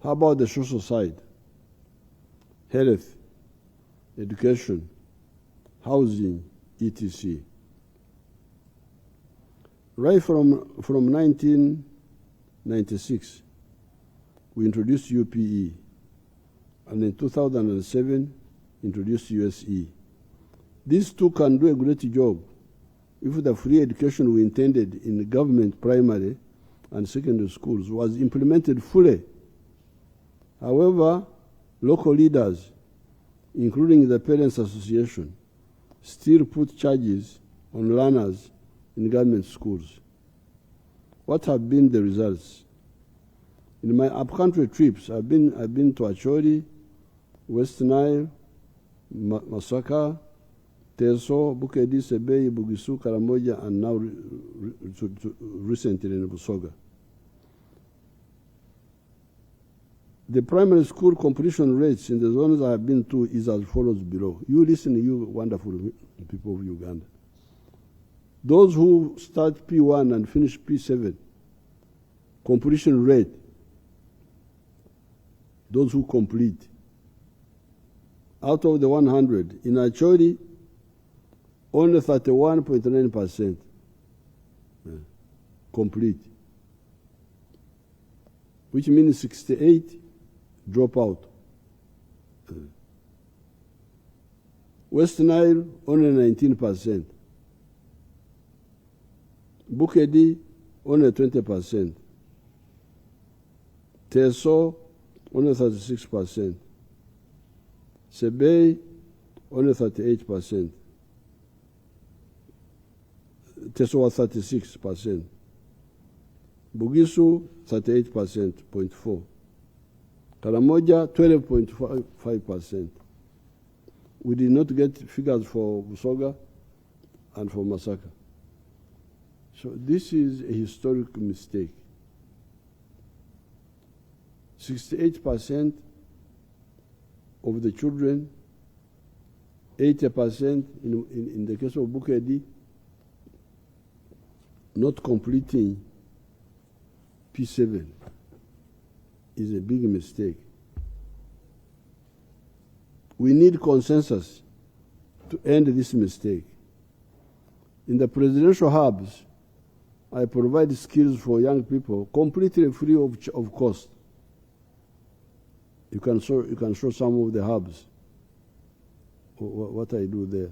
How about the social side? Health, education, housing, etc. Right from 1996, we introduced UPE, and in 2007, introduced USE. These two can do a great job if the free education we intended in the government primary and secondary schools was implemented fully. However, local leaders, including the Parents Association, still put charges on learners in government schools. What have been the results? In my upcountry trips, I've been to Acholi, West Nile, Masaka, Teso, Bukedi, Sebei, Bugisu, Karamoja, and now recently in Busoga. The primary school completion rates in the zones I have been to is as follows below. You listen, you wonderful people of Uganda. Those who start P1 and finish P7, completion rate, those who complete, out of the 100, in Acholi, only 31.9% complete, which means 68 drop out. West Nile, only 19%. Bukedi, only 20%. Teso, only 36%. Sebei, only 38%. Teso was 36%. Bugisu, 38.4%. Karamoja, 12.5%. We did not get figures for Busoga and for Masaka. So this is a historic mistake. 68% of the children, 80% in the case of Bukedi, not completing P7 is a big mistake. We need consensus to end this mistake. In the presidential hubs, I provide skills for young people completely free of cost. You can show some of the hubs, what I do there.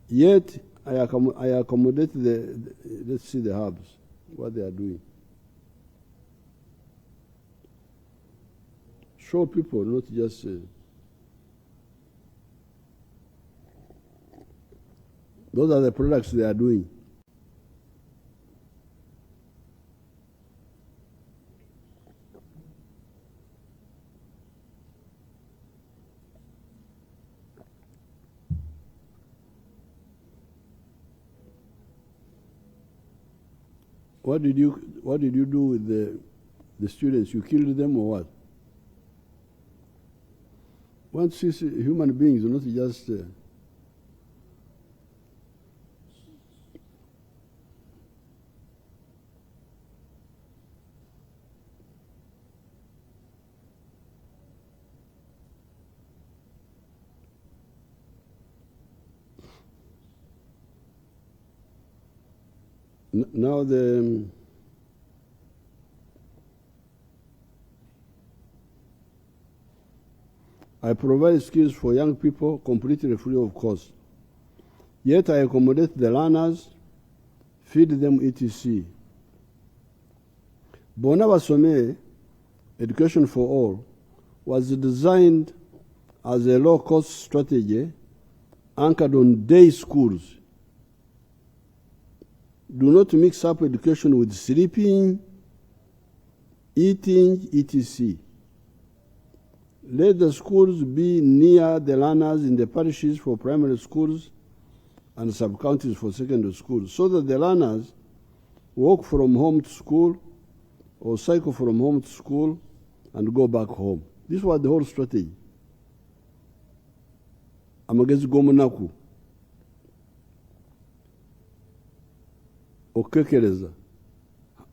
Yet, I accommodate let's see the hubs, what they are doing. Show people, not just those are the products they are doing. What did you do with the students? You killed them or what? One sees human beings, not just now I provide skills for young people completely free of cost. Yet I accommodate the learners, feed them etc. Bona Basome, Education for All, was designed as a low-cost strategy anchored on day schools. Do not mix up education with sleeping, eating, etc. Let the schools be near the learners in the parishes for primary schools and sub-counties for secondary schools, so that the learners walk from home to school or cycle from home to school and go back home. This was the whole strategy. Amagezi gomunaku. Okekereza.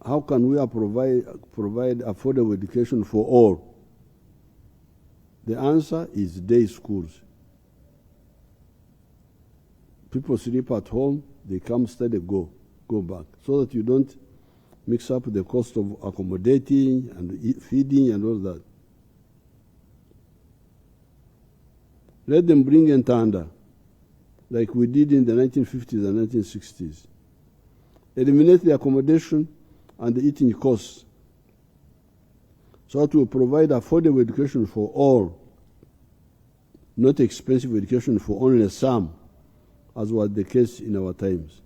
how can we provide affordable education for all? The answer is day schools. People sleep at home, they come study, go back, so that you don't mix up the cost of accommodating and feeding and all that. Let them bring Entanda, like we did in the 1950s and 1960s. Eliminate the accommodation and the eating costs, so that we provide affordable education for all, not expensive education for only some, as was the case in our times.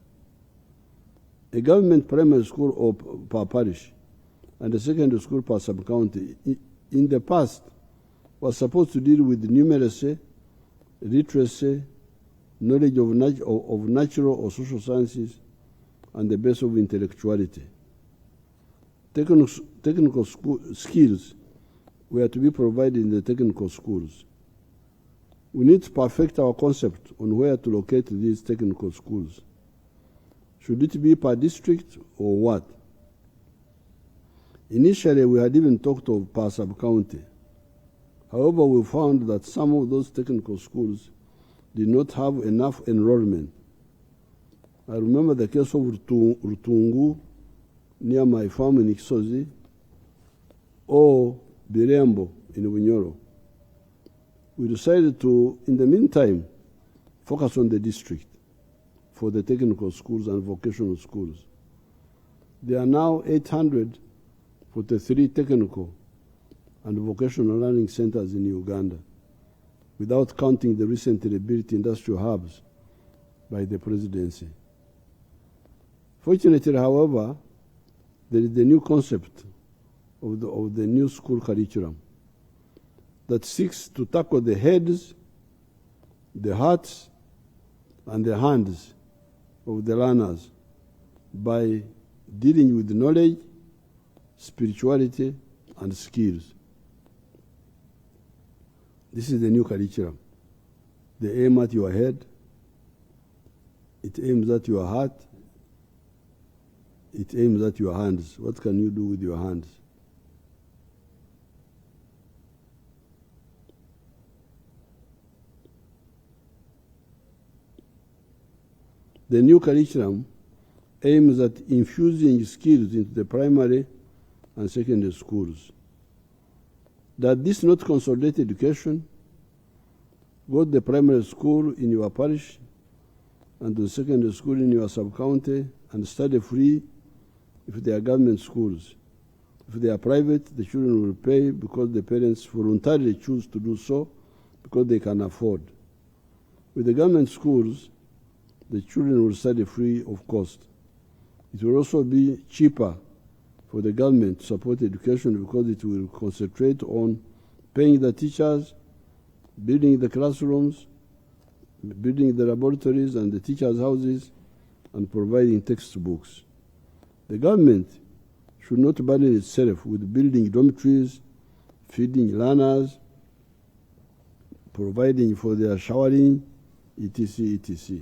A government primary school per parish and a secondary school per sub-county in the past was supposed to deal with numeracy, literacy, knowledge of natural or social sciences, and the base of intellectuality. Technical skills were to be provided in the technical schools. We need to perfect our concept on where to locate these technical schools. Should it be per district or what? Initially, we had even talked of per sub-county. However, we found that some of those technical schools did not have enough enrollment. I remember the case of Rutungu, near my farm in Ikisozi, or Birembo in Bunyoro. We decided to, in the meantime, focus on the district for the technical schools and vocational schools. There are now 843 technical and vocational learning centers in Uganda, without counting the recently built industrial hubs by the presidency. Fortunately, however, there is the new concept of the new school curriculum that seeks to tackle the heads, the hearts, and the hands of the learners by dealing with knowledge, spirituality, and skills. This is the new curriculum. They aim at your head, it aims at your heart, it aims at your hands. What can you do with your hands? The new curriculum aims at infusing skills into the primary and secondary schools. That this not consolidate education, go to the primary school in your parish and the secondary school in your sub-county and study free if they are government schools. If they are private, the children will pay because the parents voluntarily choose to do so because they can afford. With the government schools, the children will study free of cost. It will also be cheaper for the government to support education because it will concentrate on paying the teachers, building the classrooms, building the laboratories and the teachers' houses, and providing textbooks. The government should not burden itself with building dormitories, feeding learners, providing for their showering, etc., etc.